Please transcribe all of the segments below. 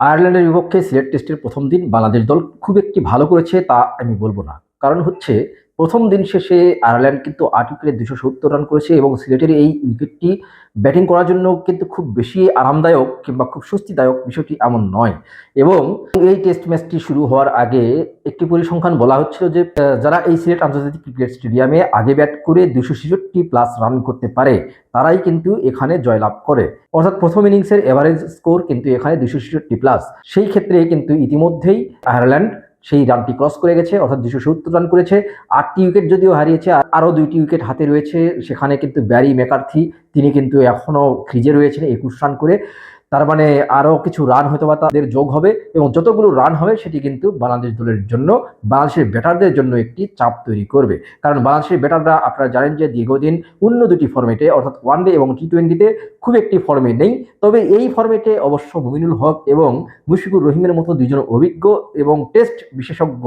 আয়ারল্যান্ডের বিপক্ষে সিলেট টেস্টের প্রথম দিন বাংলাদেশ দল খুব একটি ভালো করেছে তা আমি বলবো না। কারণ হচ্ছে প্রথম দিন শেষে আয়ারল্যান্ড কিন্তু ৮ উইকেটে ২৭০ রান করেছে এবং সিলেটের এই উইকেটটি ব্যাটিং করার জন্য কিন্তু খুব বেশি আরামদায়ক কিংবা খুব স্বস্তিদায়ক বিষয়টি এমন নয়। এবং এই টেস্ট ম্যাচটি শুরু হওয়ার আগে একটি পরিসংখ্যান বলা হচ্ছিল যে যারা এই সিলেট আন্তর্জাতিক ক্রিকেট স্টেডিয়ামে আগে ব্যাট করে ২৬৬ প্লাস রান করতে পারে তারাই কিন্তু এখানে জয়লাভ করে। অর্থাৎ প্রথম ইনিংসের এভারেজ স্কোর কিন্তু এখানে ২৬৬ প্লাস। সেই ক্ষেত্রে কিন্তু ইতিমধ্যেই আয়ারল্যান্ড সেই রানটি ক্রস করে গেছে, অর্থাৎ ২৭০ রান করেছে। ৮টি উইকেট যদিও হারিয়েছে, আরও ২টি উইকেট হাতে রয়েছে। সেখানে কিন্তু ব্যারি ম্যাকার্থি তিনি কিন্তু এখনও ক্রিজে রয়েছেন ২১ রান করে। তার মানে আরও কিছু রান হয়তো বা তাদের যোগ হবে এবং যতগুলো রান হবে সেটি কিন্তু বাংলাদেশ দলের জন্য, বাংলাদেশের ব্যাটারদের জন্য একটি চাপ তৈরি করবে। কারণ বাংলাদেশের ব্যাটাররা আপনারা জানেন যে দীর্ঘদিন অন্য দুটি ফর্মেটে অর্থাৎ ওয়ানডে এবং টি-টোয়েন্টিতে খুব একটি ফর্মে নেই। তবে এই ফর্মেটে অবশ্য মুমিনুল হক এবং মুশফিকুর রহিমের মতো দুজন অভিজ্ঞ এবং টেস্ট বিশেষজ্ঞ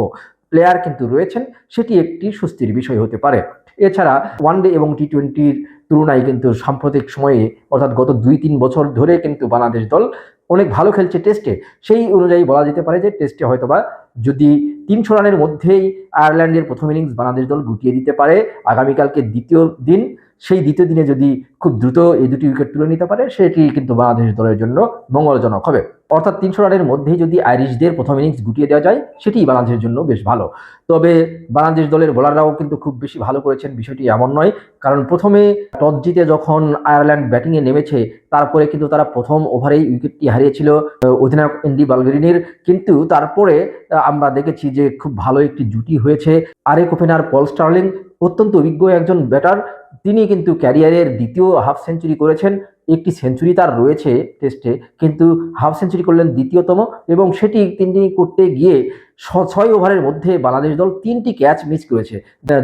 প্লেয়ার কিন্তু রয়েছেন, সেটি একটি স্বস্তির বিষয় হতে পারে। এছাড়া ওয়ানডে এবং টি-টোয়েন্টির তুলনায় কিন্তু সাম্প্রতিক সময়ে অর্থাৎ গত ২-৩ বছর ধরে কিন্তু বাংলাদেশ দল অনেক ভালো খেলছে টেস্টে। সেই অনুযায়ী বলা যেতে পারে যে টেস্টে হয়তোবা যদি ৩০০ রানের মধ্যেই আয়ারল্যান্ডের প্রথম ইনিংস বাংলাদেশ দল গুটিয়ে দিতে পারে, আগামীকালকে দ্বিতীয় দিন, সেই দ্বিতীয় দিনে যদি খুব দ্রুত এই দুটি উইকেট তুলে নিতে পারে সেটি কিন্তু বাংলাদেশ দলের জন্য মঙ্গলজনক হবে। অর্থাৎ ৩০০ রানের মধ্যেই যদি আইরিশদের প্রথম ইনিংস গুটিয়ে দেওয়া যায় সেটি বাংলাদেশের জন্য বেশ ভালো। তবে বাংলাদেশ দলের বোলাররাও কিন্তু খুব বেশি ভালো করেছেন, বিষয়টি এমন নয়। কারণ প্রথমে টস জিতে যখন আয়ারল্যান্ড ব্যাটিংয়ে নেমেছে তারপরে কিন্তু তারা প্রথম ওভারেই উইকেটটি হারিয়েছিল অধিনায়ক এন্ডি বালগেরিনির। কিন্তু তারপরে আমরা দেখেছি যে খুব ভালো একটি জুটি হয়েছে। আরেক ওপেনার পল স্টার্লিং অত্যন্ত অভিজ্ঞ একজন ব্যাটার, তিনি কিন্তু ক্যারিয়ারের দ্বিতীয় হাফ সেঞ্চুরি করেছেন। একটি সেঞ্চুরি তার রয়েছে টেস্টে, কিন্তু হাফ সেঞ্চুরি করলেন দ্বিতীয়তম এবং সেটি তিনি করতে গিয়ে ৬ ওভারের মধ্যে বাংলাদেশ দল ৩টি ক্যাচ মিস করেছে,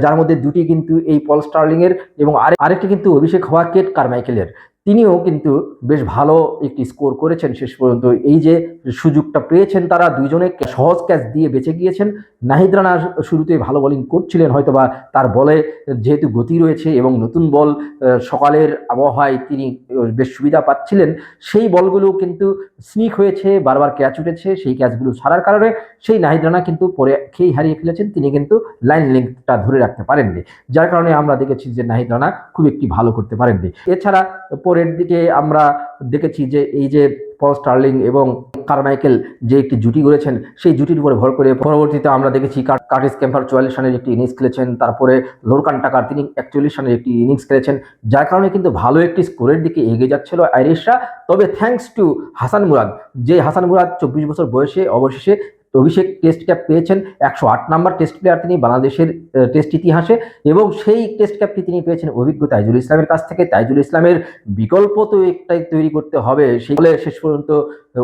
যার মধ্যে ২টি কিন্তু এই পল স্টার্লিংয়ের এবং আরেকটি কিন্তু অভিষেক হওয়া কেট কারমাইকেলের। তিনিও কিন্তু বেশ ভালো একটি স্কোর করেছেন শেষ পর্যন্ত। এই যে সুযোগটা পেয়েছেন তারা দুইজনে সহজ ক্যাচ দিয়ে বেঁচে গিয়েছেন। নাহিদ রানা শুরুতে ভালো বোলিং করছিলেন, হয়তোবা তার বলে যেহেতু গতি রয়েছে এবং নতুন বল সকালের আবহাওয়ায় তিনি বেশ সুবিধা পাচ্ছিলেন। সেই বলগুলো কিন্তু স্নিক হয়েছে, বারবার ক্যাচ উঠেছে, সেই ক্যাচগুলো ছাড়ার কারণে সেই নাহিদ রানা কিন্তু পরে খেই হারিয়ে ফেলেছেন, তিনি কিন্তু লাইন লেংথটা ধরে রাখতে পারেননি। যার কারণে আমরা দেখেছি যে নাহিদ রানা খুব একটি ভালো করতে পারেননি। এছাড়া পরের দিকে আমরা দেখেছি যে এই যে পল স্টার্লিং এবং কারমাইকেল যে একটি জুটি গড়েছেন, সেই জুটির উপরে ভর করে পরবর্তীতে আমরা দেখেছি কার্টিস ক্যাম্পার ৪৪ রানের একটি ইনিংস খেলেছেন, তারপরে লোরকান টাকার তিনি ৪১ রানের একটি ইনিংস খেলেছেন, যার কারণে কিন্তু ভালো একটি স্কোরের দিকে এগিয়ে যাচ্ছিল আইরিশরা। তবে থ্যাঙ্কস টু হাসান মুরাদ, যে হাসান মুরাদ ২৪ বছর বয়সে অবশেষে অভিষেক টেস্ট ক্যাপ পেয়েছেন। ১০৮ নম্বর টেস্ট প্লেয়ার তিনি বাংলাদেশের টেস্ট ইতিহাসে, এবং সেই টেস্ট ক্যাপটি তিনি পেয়েছেন অভিজ্ঞ তাইজুল ইসলামের কাছ থেকে। তাইজুল ইসলামের বিকল্প তো একটাই তৈরি করতে হবে, সেই ফলে শেষ পর্যন্ত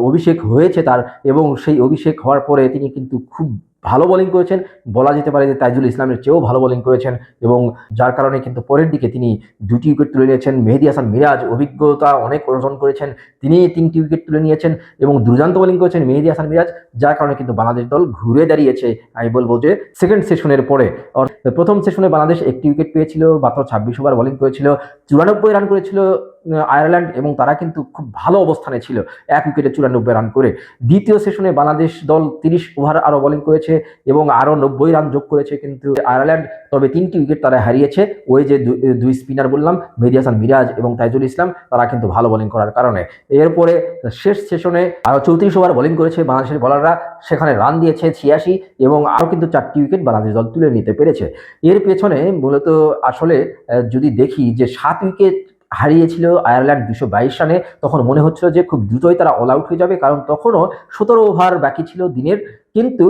অভিষেক হয়েছে তার, এবং সেই অভিষেক হওয়ার পরে তিনি কিন্তু খুব ভালো বোলিং করেছেন, বলা যেতে পারে যে তাইজুল ইসলামের চেয়েও ভালো বোলিং করেছেন, এবং যার কারণে কিন্তু পরের দিকে তিনি ২টি উইকেট তুলে নিয়েছেন। মেহেদী হাসান মিরাজ অভিজ্ঞতা অনেক অর্জন করেছেন, তিনি ৩টি উইকেট তুলে নিয়েছেন এবং দুর্দান্ত বোলিং করেছেন মেহেদী হাসান মিরাজ, যার কারণে কিন্তু বাংলাদেশ দল ঘুরে দাঁড়িয়েছে আমি বলবো যে সেকেন্ড সেশনের পরে। প্রথম সেশনে বাংলাদেশ একটি উইকেট পেয়েছিল, মাত্র ২৬ ওভার বোলিং করেছিল, ৯৪ রান করেছিল আয়ারল্যান্ড, এবং তারা কিন্তু খুব ভালো অবস্থানে ছিল ১ উইকেটে ৯৪ রান করে। দ্বিতীয় সেশনে বাংলাদেশ দল ৩০ ওভার আরও বোলিং করেছে এবং আরও ৯০ রান যোগ করেছে কিন্তু আয়ারল্যান্ড। তবে ৩টি উইকেট তারা হারিয়েছে ওই যে দুই স্পিনার বললাম, মেহেদী হাসান মিরাজ এবং তাইজুল ইসলাম, তারা কিন্তু ভালো বোলিং করার কারণে। এরপরে শেষ সেশনে আরও ৩৪ ওভার বোলিং করেছে বাংলাদেশের বোলাররা, সেখানে রান দিয়েছে ৮৬ এবং আরও কিন্তু ৪টি উইকেট বাংলাদেশ দল তুলে নিতে পেরেছে। এর পেছনে মূলত আসলে যদি দেখি যে ৭ উইকেট হারিয়েছিল আয়ারল্যান্ড ২২২ রানে, তখন মনে হচ্ছিল যে খুব দ্রুতই তারা অল আউট হয়ে যাবে, কারণ তখনও ১৭ ওভার বাকি ছিল দিনের। কিন্তু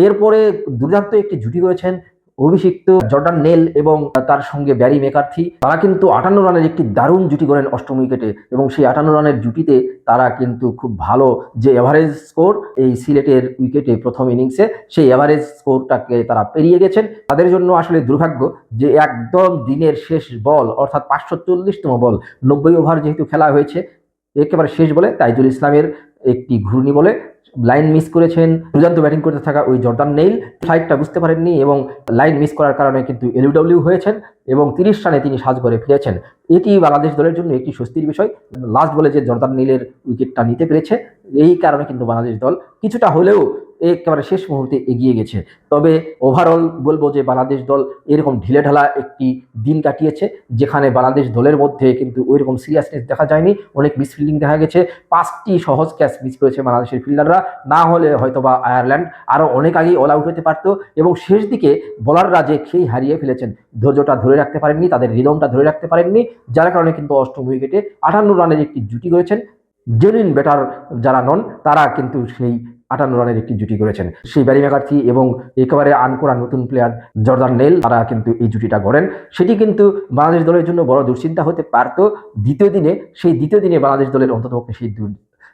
এরপরে দুর্দান্ত একটি জুটি করেছেন অভিষিক্ত জর্ডান নেল এবং তার সঙ্গে ব্যারি ম্যাকার্থি, তারা কিন্তু ৫৮ রানের একটি দারুণ জুটি করেন অষ্টম উইকেটে, এবং সেই ৫৮ রানের জুটিতে তারা কিন্তু খুব ভালো যে এভারেজ স্কোর এই সিলেটের উইকেটে প্রথম ইনিংসে, সেই এভারেজ স্কোরটাকে তারা পেরিয়ে গেছেন। তাদের জন্য আসলে দুর্ভাগ্য যে একদম দিনের শেষ বল অর্থাৎ ৫৪০তম বল, ৯০ ওভার যেহেতু খেলা হয়েছে, একেবারে শেষ বলে তাইজুল ইসলামের একটি ঘূর্ণি বলে লাইন মিস করেছেন। দুর্দান্ত ব্যাটিং করতে থাকা ওই জর্দান নেইল ফ্লাইটটা বুঝতে পারেননি এবং লাইন মিস করার কারণে কিন্তু এলবিডব্লিউ হয়েছেন এবং 30 রানে তিনি সাজঘরে ফিরেছেন। এটি বাংলাদেশ দলের জন্য একটি স্বস্তির বিষয়। লাস্ট বলে যে জর্দান নেইলের উইকেটটা নিতে পেরেছে, এই কারণে কিন্তু বাংলাদেশ দল কিছুটা হলেও একেবারে শেষ মুহূর্তে এগিয়ে গেছে। তবে ওভারঅল বলবো যে বাংলাদেশ দল এরকম ঢিলেঢালা একটি দিন কাটিয়েছে, যেখানে বাংলাদেশ দলের মধ্যে কিন্তু ওইরকম সিরিয়াসনেস দেখা যায়নি, অনেক মিসফিল্ডিং দেখা গেছে। 5টি সহজ ক্যাচ মিস করেছে বাংলাদেশের ফিল্ডাররা, না হলে হয়তোবা আয়ারল্যান্ড আরও অনেক আগেই অল আউট হতে পারতো। এবং শেষ দিকে বোলাররা যে খেই হারিয়ে ফেলেছেন, ধৈর্যটা ধরে রাখতে পারেননি, তাদের রিদমটা ধরে রাখতে পারেননি, যার কারণে কিন্তু অষ্টম উইকেটে 58 রানের একটি জুটি করেছেন। জেনুইন ব্যাটার যারা নন তারা কিন্তু সেই 58 রানের একটি জুটি করেছেন। সেই ব্যারি ম্যাকার্থি এবং একেবারে আনকোরা নতুন প্লেয়ার জর্দান নেল, তারা কিন্তু এই জুটিটা গড়েন। সেটি কিন্তু বাংলাদেশ দলের জন্য বড় দুশ্চিন্তা হতে পারত দ্বিতীয় দিনে বাংলাদেশ দলের অন্ততপক্ষে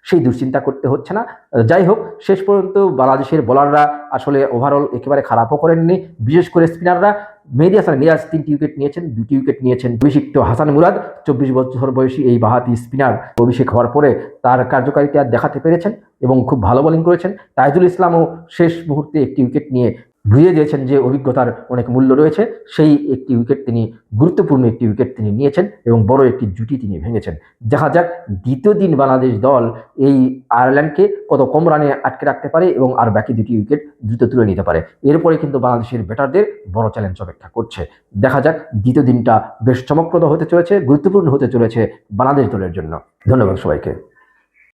সেই দুশ্চিন্তা করতে হচ্ছে না। যাই হোক, শেষ পর্যন্ত বাংলাদেশের বোলাররা আসলে ওভারঅল একেবারে খারাপও করেননি, বিশেষ করে স্পিনাররা। মেহেদী হাসান মিরাজ 3টি উইকেট নিয়েছেন, 2টি উইকেট নিয়েছেন অভিষিক্ত হাসান মুরাদ। 24 বছর বয়সী এই বাঁহাতি স্পিনার অভিষেক হওয়ার পরে তার কার্যকারিতা দেখাতে পেরেছেন এবং খুব ভালো বোলিং করেছেন। তাইজুল ইসলামও শেষ মুহূর্তে একটি উইকেট নিয়ে বুঝিয়ে দিয়েছেন যে অভিজ্ঞতার অনেক মূল্য রয়েছে। সেই একটি উইকেট তিনি, গুরুত্বপূর্ণ একটি উইকেট তিনি নিয়েছেন এবং বড় একটি জুটি তিনি ভেঙেছেন। দেখা যাক দ্বিতীয় দিন বাংলাদেশ দল এই আয়ারল্যান্ডকে কত কম রানে আটকে রাখতে পারে এবং আর বাকি 2টি উইকেট দ্রুত তুলে নিতে পারে। এরপরে কিন্তু বাংলাদেশের ব্যাটারদের বড় চ্যালেঞ্জ অপেক্ষা করছে। দেখা যাক, দ্বিতীয় দিনটা বেশ চমকপ্রদ হতে চলেছে, গুরুত্বপূর্ণ হতে চলেছে বাংলাদেশ দলের জন্য। ধন্যবাদ সবাইকে।